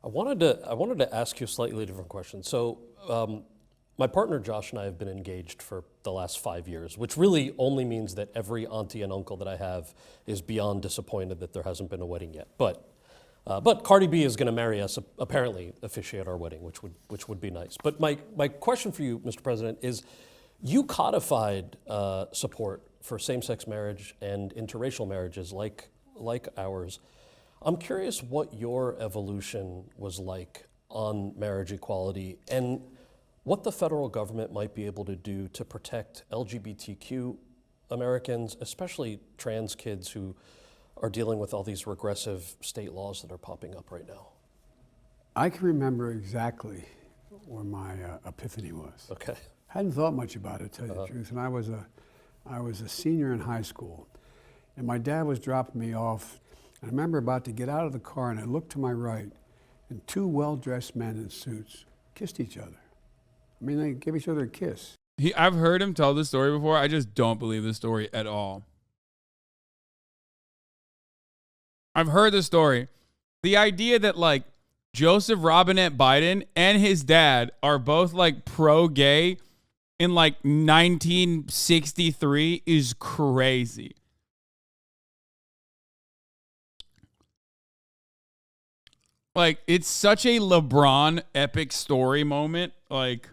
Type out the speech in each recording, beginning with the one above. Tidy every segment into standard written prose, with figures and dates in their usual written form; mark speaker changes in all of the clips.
Speaker 1: I wanted to ask you a slightly different question. So, my partner Josh and I have been engaged for the last 5 years, which really only means that every auntie and uncle that I have is beyond disappointed that there hasn't been a wedding yet. But Cardi B is going to marry us, apparently officiate our wedding, which would be nice. But my question for you, Mr. President, is you codified support for same-sex marriage and interracial marriages like ours. I'm curious what your evolution was like on marriage equality and what the federal government might be able to do to protect LGBTQ Americans, especially trans kids who are dealing with all these regressive state laws that are popping up right now.
Speaker 2: I can remember exactly where my epiphany was.
Speaker 1: Okay.
Speaker 2: Hadn't thought much about it, to tell you the truth. And I was a senior in high school, and my dad was dropping me off. And I remember about to get out of the car, and I looked to my right, and two well-dressed men in suits kissed each other. I mean, they gave each other a kiss.
Speaker 3: I've heard him tell this story before. I just don't believe this story at all. I've heard the story. The idea that like Joseph Robinette Biden and his dad are both like pro-gay in like 1963 is crazy. Like, it's such a LeBron epic story moment. Like,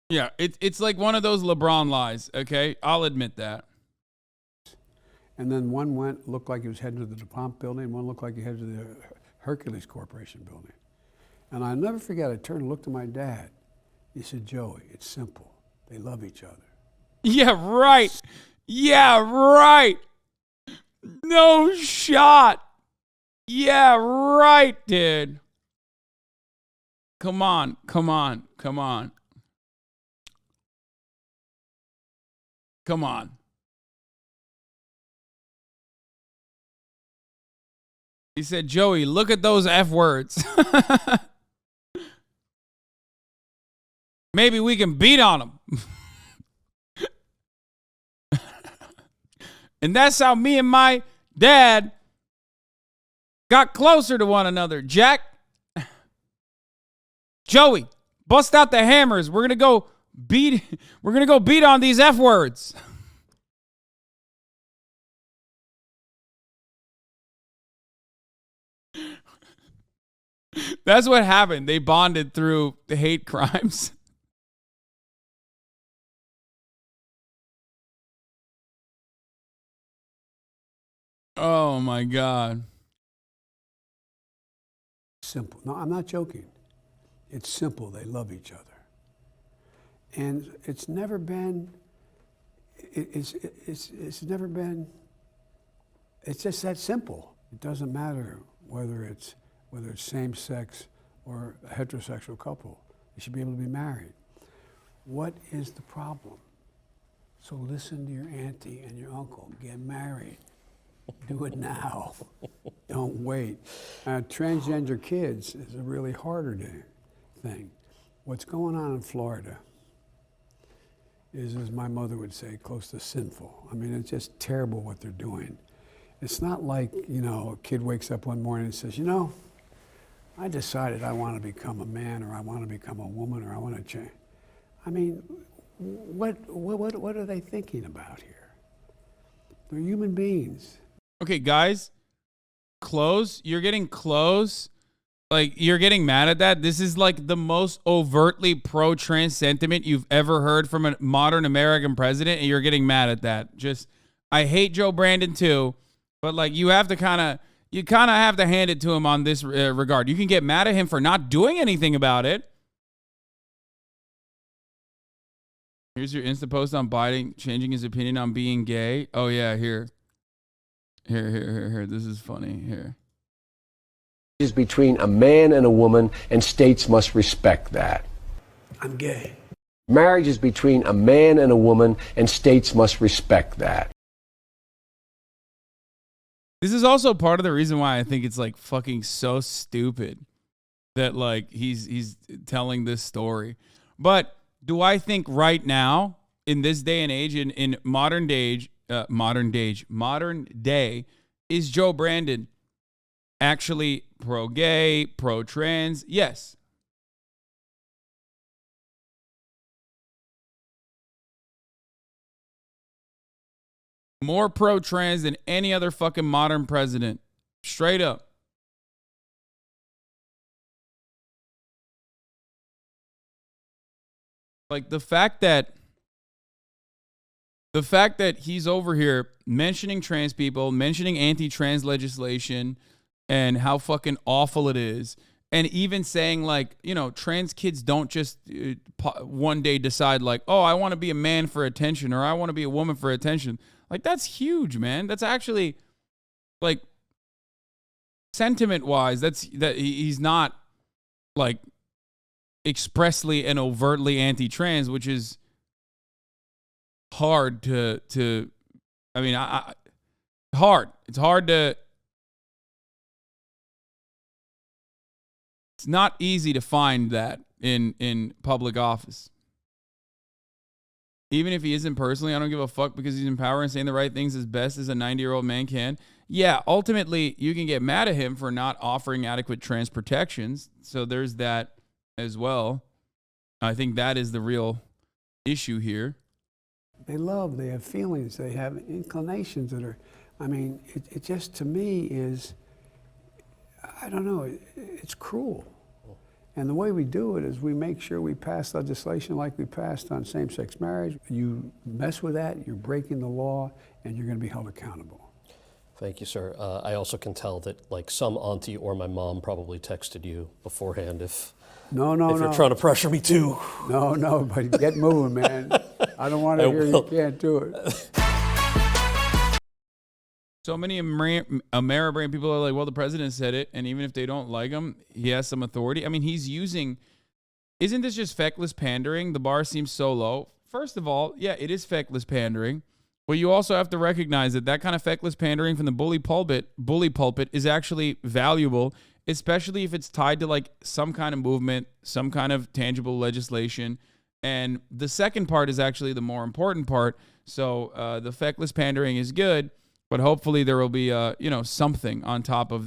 Speaker 3: yeah, it's like one of those LeBron lies, okay? I'll admit that.
Speaker 2: And then one looked like he was heading to the DuPont building, and one looked like he headed to the Hercules Corporation building. And I'll never forget, I turned and looked at my dad. He said, Joey, it's simple. They love each other.
Speaker 3: Yeah, right. Yeah, right. No shot. Yeah, right, dude. Come on. Come on. He said, Joey, look at those F words. Maybe we can beat on them. And that's how me and my dad got closer to one another. Jack, Joey, bust out the hammers. We're gonna go beat on these F words. That's what happened. They bonded through the hate crimes. Oh my God.
Speaker 2: Simple. No, I'm not joking. It's simple. They love each other. And it's never been, it's just that simple. It doesn't matter whether it's same sex or a heterosexual couple. They should be able to be married. What is the problem? So listen to your auntie and your uncle. Get married. Do it now. Don't wait. Transgender kids is a really harder thing. What's going on in Florida is, as my mother would say, close to sinful. I mean, it's just terrible what they're doing. It's not like, a kid wakes up one morning and says, I decided I want to become a man, or I want to become a woman, or I want to change. I mean, what are they thinking about here? They're human beings.
Speaker 3: Okay, guys, close. You're getting close. Like, you're getting mad at that. This is like the most overtly pro-trans sentiment you've ever heard from a modern American president, and you're getting mad at that. I hate Joe Brandon too, but like you kind of have to hand it to him on this regard. You can get mad at him for not doing anything about it. Here's your Insta post on Biden changing his opinion on being gay. Oh yeah, here. This is funny. Here.
Speaker 4: Is between a man and a woman, and states must respect that.
Speaker 2: I'm gay.
Speaker 4: Marriage is between a man and a woman, and states must respect that.
Speaker 3: This is also part of the reason why I think it's like fucking so stupid that like he's telling this story. But do I think right now, in this day and age, in modern day age, modern day, is Joe Brandon actually pro-gay, pro-trans? Yes. More pro-trans than any other fucking modern president. Straight up. Like the fact that he's over here mentioning trans people, mentioning anti-trans legislation and how fucking awful it is, and even saying like, you know, trans kids don't just one day decide like, oh, I want to be a man for attention or I want to be a woman for attention. Like that's huge, man. That's actually like sentiment-wise, that he's not like expressly and overtly anti-trans, which is hard to I mean, hard. It's hard to. It's not easy to find that in public office. Even if he isn't personally, I don't give a fuck because he's in power and saying the right things as best as a 90-year-old man can. Yeah, ultimately, you can get mad at him for not offering adequate trans protections. So there's that as well. I think that is the real issue here.
Speaker 2: They have feelings, they have inclinations that are, I mean, it just to me is, I don't know, it's cruel. And the way we do it is we make sure we pass legislation like we passed on same-sex marriage. You mess with that, you're breaking the law, and you're going to be held accountable.
Speaker 1: Thank you, sir. I also can tell that like some auntie or my mom probably texted you beforehand if you're trying to pressure me too.
Speaker 2: No, but get moving, man. I don't want to hear you can't do it.
Speaker 3: So many Ameribrain people are like, well, the president said it, and even if they don't like him, he has some authority. I mean, isn't this just feckless pandering? The bar seems so low. First of all, yeah, it is feckless pandering. But you also have to recognize that kind of feckless pandering from the bully pulpit is actually valuable, especially if it's tied to like some kind of movement, some kind of tangible legislation. And the second part is actually the more important part. So the feckless pandering is good, but hopefully there will be something on top of that.